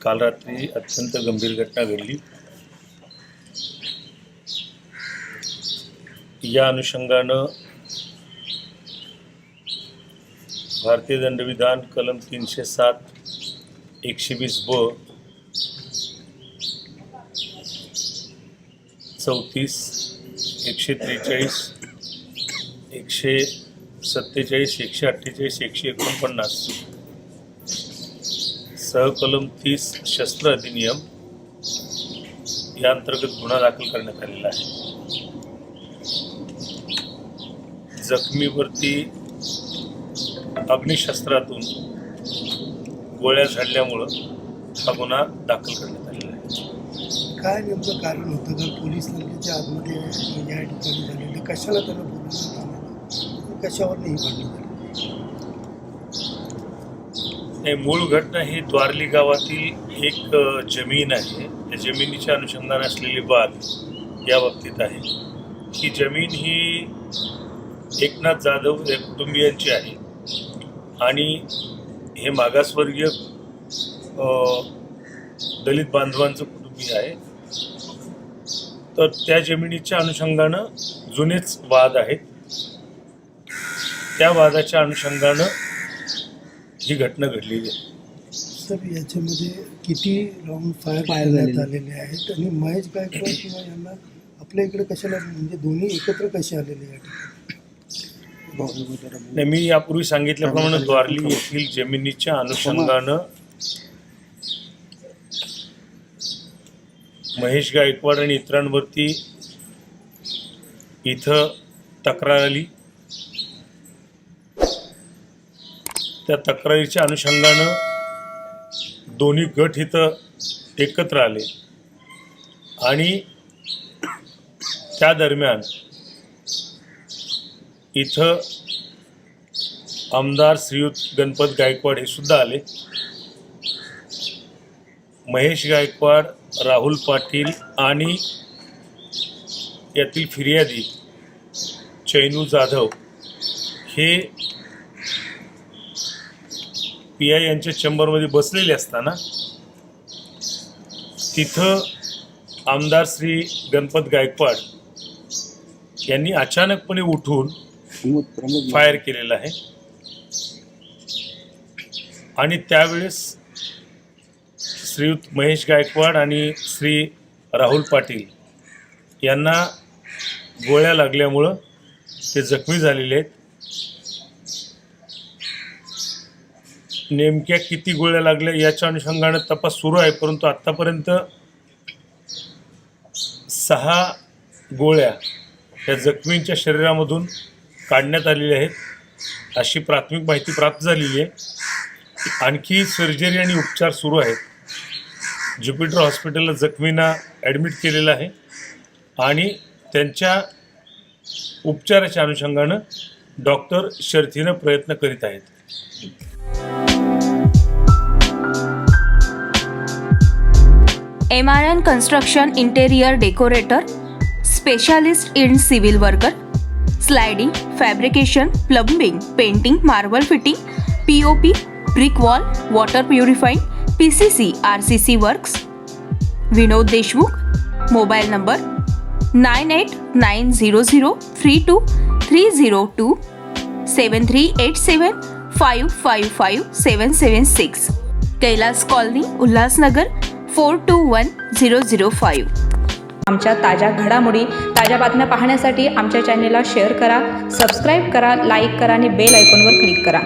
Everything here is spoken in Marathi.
काल रात्री अत्यंत गंभीर घटना घडली। या अनुषंगानं भारतीय दंडविधान कलम 307, 120 ब, 34, 143, 147, 148, 149 सहकलम 30 शस्त्र अधिनियम या अंतर्गत गुन्हा दाखल करण्यात आलेला आहे। जखमीवरती अग्निशस्त्रातून गोळ्या झाडल्यामुळं हा गुन्हा दाखल करण्यात आलेला आहे। काय नेमकं कारण होतं का पोलीस नेमक्याच्या आतमध्ये या ठिकाणी झालेलं, कशाला त्यांना बोलवण्यात आलं, कशावर नाही भांडण झाली? मूळ घटना ही द्वारली गावातील एक जमीन आहे। त्या जमिनीच्या अनुषंगाने असलेली वाद या बाबतीत आहे। ही जमीन ही एकनाथ जाधव या कुटुंबियांची आहे आणि हे मागासवर्गीय दलित बांधवांचं कुटुंबीय आहे। तर त्या जमिनीच्या अनुषंगानं जुनेच वाद आहेत। त्या वादाच्या अनुषंगानं ही घटना घडलेली आहे। सर, याच्यामध्ये किती राऊंड फायर करण्यात आलेले आहेत आणि महेश गायकवाड किंवा यांना आपल्या इकडे कशाला, म्हणजे दोन्ही एकत्र कसे आलेले या ठिकाणी? मी यापूर्वी सांगितल्याप्रमाणे द्वारली येथील जमिनीच्या अनुषंगानं महेश गायकवाड आणि इतरांवरती इथं तक्रार आली। त्या तक्रारीच्या अनुषंगानं दोन्ही गट इथं एकत्र आले आणि त्या दरम्यान इथं आमदार श्रीयुत गणपत गायकवाड हे सुद्धा आले। महेश गायकवाड, राहुल पाटील आणि यातील फिर्यादी चैनू जाधव हे PI यांच्या चेंबरमध्ये बसलेले असताना तिथं आमदार श्री गणपत गायकवाड यांनी अचानकपणे उठून फायर केलेला आहे आणि त्यावेळेस श्रीयुत महेश गायकवाड आणि श्री राहुल पाटील यांना गोळ्या लागल्यामुळं ते जखमी झालेले आहेत। नेमक्या किती गोळ्या लागल्या याच्या अनुषंगानं तपास सुरू आहे, परंतु आत्तापर्यंत 6 गोळ्या या जखमींच्या शरीरामधून काढण्यात आलेल्या आहेत अशी प्राथमिक माहिती प्राप्त झालेली आहे। आणखी सर्जरी आणि उपचार सुरू आहेत। ज्युपिटर हॉस्पिटलला जखमींना ॲडमिट केलेलं आहे आणि त्यांच्या उपचाराच्या अनुषंगानं डॉक्टर शर्थीनं प्रयत्न करीत आहेत। MRN Construction Interior Decorator, Specialist in Civil Worker, Sliding, Fabrication, Plumbing, Painting, Marble Fitting, POP, Brick Wall, Water Purifying, PCC, RCC Works. Vinod Deshmukh, mobile number 9890032302 7387555776, Kailas colony, Ulhasnagar 421005। आमच्या ताज्या घडामोडी, ताज्या बातम्या पाहण्यासाठी आमच्या चॅनेलला शेअर करा, सबस्क्राईब करा, लाईक करा आणि बेल आयकॉनवर क्लिक करा।